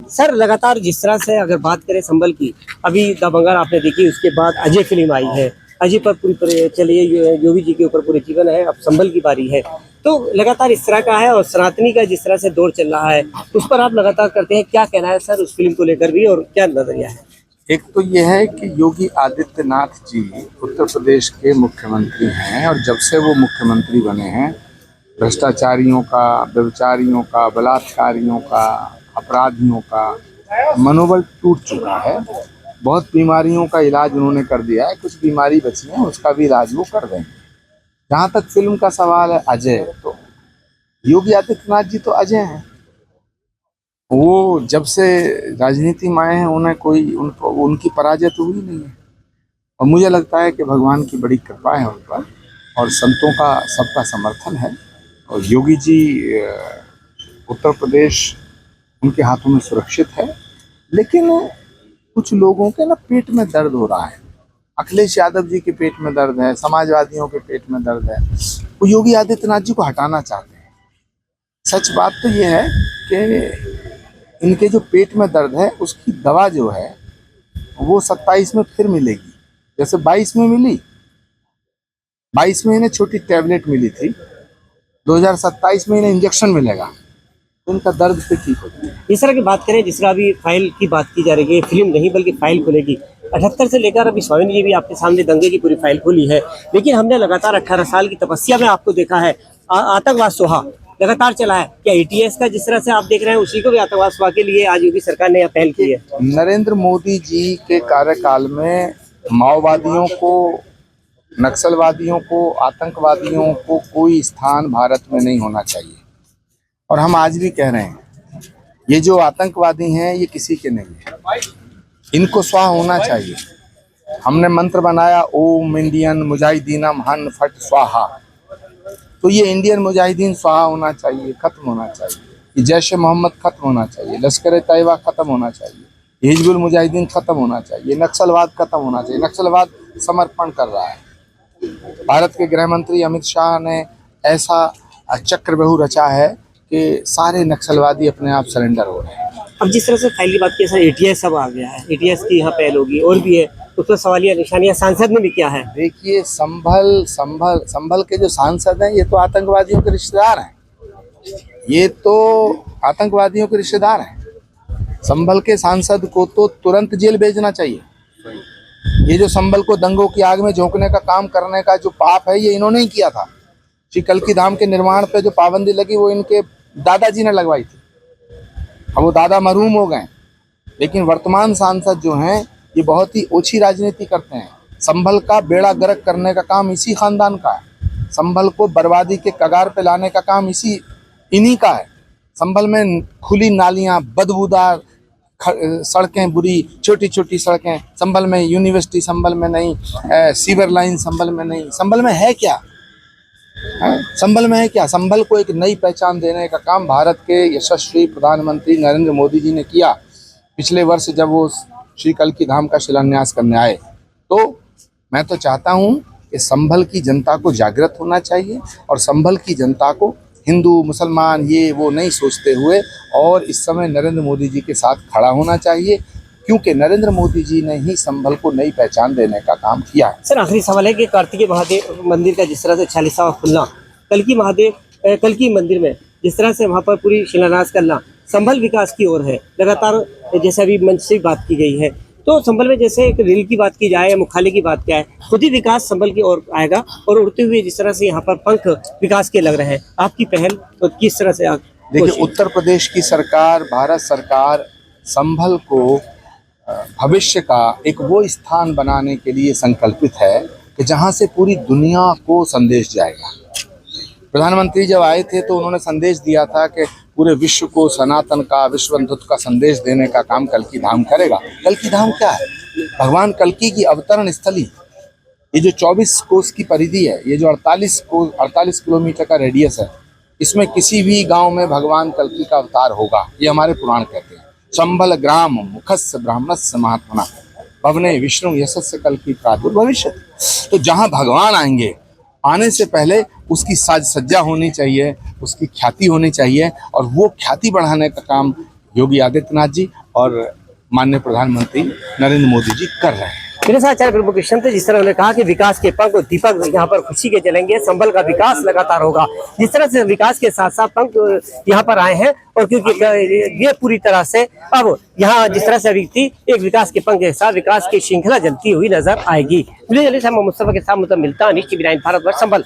Sir लगातार जिस तरह से अगर बात करें संभल की, अभी दबंगर आपने देखी, उसके बाद अजय फिल्म आई है, अजय पर पूरी चलिए योगी जी के ऊपर पूरे जीवन है, अब संभल की बारी है। तो लगातार इस तरह का है और सनातनी का जिस तरह से दौर चल रहा है उस पर आप लगातार करते हैं, क्या कहना है सर उस फिल्म को लेकर भी और क्या नजरिया है? एक तो यह है कि योगी आदित्यनाथ जी उत्तर प्रदेश के मुख्यमंत्री हैं और जब से वो मुख्यमंत्री बने हैं भ्रष्टाचारियों का, व्यभिचारियों का, बलात्कारियों का, अपराधियों का मनोबल टूट चुका है। बहुत बीमारियों का इलाज उन्होंने कर दिया है, कुछ बीमारी बची है उसका भी इलाज वो कर देंगे। जहाँ तक फिल्म का सवाल है अजय, तो योगी आदित्यनाथ जी तो अजय हैं। वो जब से राजनीति में आए हैं उन्हें कोई उनकी पराजय तो हुई नहीं है और मुझे लगता है कि भगवान की बड़ी कृपा है उन पर और संतों का सबका समर्थन है। और योगी जी उत्तर प्रदेश उनके हाथों में सुरक्षित है, लेकिन कुछ लोगों के ना पेट में दर्द हो रहा है। अखिलेश यादव जी के पेट में दर्द है, समाजवादियों के पेट में दर्द है, वो योगी आदित्यनाथ जी को हटाना चाहते हैं। सच बात तो ये है कि इनके जो पेट में दर्द है उसकी दवा जो है वो 27 में फिर मिलेगी, जैसे 22 में मिली। 22 में इन्हें छोटी टैबलेट मिली थी, 2027 में इन्हें इंजेक्शन मिलेगा तो इनका दर्द फिर ठीक होता है। इस तरह की बात करें जिस तरह अभी फाइल की बात की जा रही है, फिल्म नहीं बल्कि फाइल खुलेगी 78 से लेकर अभी स्वामी जी भी आपके सामने दंगे की पूरी फाइल खुली है, लेकिन हमने लगातार 18 साल की तपस्या में आपको देखा है आतंकवाद सोहा लगातार चला है। क्या एटीएस का जिस तरह से आप देख रहे हैं उसी को भी आतंकवाद सोहा के लिए आज योगी सरकार ने पहल की है? नरेंद्र मोदी जी के कार्यकाल में माओवादियों को, नक्सलवादियों को, आतंकवादियों को कोई स्थान भारत में नहीं होना चाहिए। और हम आज भी कह रहे हैं ये जो आतंकवादी हैं ये किसी के नहीं है, इनको स्वाहा होना चाहिए। हमने मंत्र बनाया ओम इंडियन मुजाहिदीनम हन फट स्वाहा, तो ये इंडियन मुजाहिदीन स्वाहा होना चाहिए, खत्म होना चाहिए। ये जैश मोहम्मद खत्म होना चाहिए, लश्कर तैयबा खत्म होना चाहिए, हिजबुल मुजाहिदीन खत्म होना चाहिए, नक्सलवाद खत्म होना चाहिए। नक्सलवाद समर्पण कर रहा है। भारत के गृह मंत्री अमित शाह ने ऐसा चक्रव्यूह रचा है कि सारे नक्सलवादी अपने आप सरेंडर हो रहे हैं। अब जिस तरह से फाइल की बात की सर, एटीएस सब आ गया है, एटीएस की यहाँ पहल होगी और भी है, उस पर सवालिया निशानियां सांसद में भी क्या है? देखिए संभल के जो सांसद हैं ये तो आतंकवादियों के रिश्तेदार हैं, ये तो आतंकवादियों के रिश्तेदार हैं। संभल के सांसद को तो तुरंत जेल भेजना चाहिए। ये जो संभल को दंगों की आग में झोंकने का काम करने का जो पाप है ये इन्होंने ही किया था। श्री कल्की धाम के निर्माण पे जो पाबंदी लगी वो इनके दादाजी ने लगवाई थी। अब वो दादा मरहूम हो गए, लेकिन वर्तमान सांसद जो हैं ये बहुत ही ओछी राजनीति करते हैं। संभल का बेड़ा गर्क करने का काम इसी खानदान का है। संभल को बर्बादी के कगार पे लाने का काम इन्हीं का है। संभल में खुली नालियां, बदबूदार सड़कें, बुरी छोटी छोटी सड़कें संभल में, यूनिवर्सिटी संभल में नहीं, सीवर लाइन संभल में नहीं। संभल में है क्या? संभल में है क्या? संभल को एक नई पहचान देने का काम भारत के यशस्वी प्रधानमंत्री नरेंद्र मोदी जी ने किया। पिछले वर्ष जब वो श्री कल्की धाम का शिलान्यास करने आए तो मैं तो चाहता हूं कि संभल की जनता को जागृत होना चाहिए और संभल की जनता को हिंदू मुसलमान ये वो नहीं सोचते हुए और इस समय नरेंद्र मोदी जी के साथ खड़ा होना चाहिए, क्योंकि नरेंद्र मोदी जी ने ही संभल को नई पहचान देने का काम किया है। सर आखिरी सवाल है कि कार्तिकेय महादेव मंदिर का जिस तरह से 40वां खुलना, कल्की मंदिर में जिस तरह से वहाँ पर पूरी शिलान्यास करना संभल विकास की ओर है। लगातार जैसे अभी मंच से बात की गई है तो संभल में जैसे एक रेल की बात की जाए या मुख्यालय की बात किया है, खुद ही विकास संभल की ओर आएगा और उड़ते हुए जिस तरह से यहाँ पर पंख विकास के लग रहे हैं, आपकी पहल तो किस तरह से? देखिए उत्तर प्रदेश की सरकार, भारत सरकार संभल को भविष्य का एक वो स्थान बनाने के लिए संकल्पित है कि जहाँ से पूरी दुनिया को संदेश जाएगा। प्रधानमंत्री जब आए थे तो उन्होंने संदेश दिया था कि पूरे विश्व को सनातन का, विश्व बंधुत्व का संदेश देने का काम कल्की धाम करेगा। कल्की धाम क्या है? भगवान कल्की की अवतरण स्थली। ये जो 24 कोस की परिधि है, ये जो 48 किलोमीटर का रेडियस है, इसमें किसी भी गांव में भगवान कल्की का अवतार होगा, ये हमारे पुराण कहते हैं। संभल ग्राम मुखस्य ब्राह्मणस्य महात्मना भवने विष्णु यशस्य कल्की प्रादुर्भविष्यति। तो जहाँ भगवान आएंगे, आने से पहले उसकी साज सज्जा होनी चाहिए, उसकी ख्याति होनी चाहिए और वो ख्याति बढ़ाने का काम योगी आदित्यनाथ जी और माननीय प्रधानमंत्री नरेंद्र मोदी जी कर रहे हैं। मेरे साथ आचार्य प्रभु कृष्ण थे। जिस तरह उन्होंने कहा कि विकास के पंख और दीपक यहाँ पर खुशी के जलेंगे, संभल का विकास लगातार होगा। जिस तरह से विकास के साथ साथ पंख यहाँ पर आए हैं और क्योंकि ये पूरी तरह से अब यहाँ जिस तरह से व्यक्ति एक विकास के पंख के साथ विकास की श्रृंखला जलती हुई नजर आएगी। मुझे मुस्तफा के साथ मिलता है। भारत वर्ष संभल।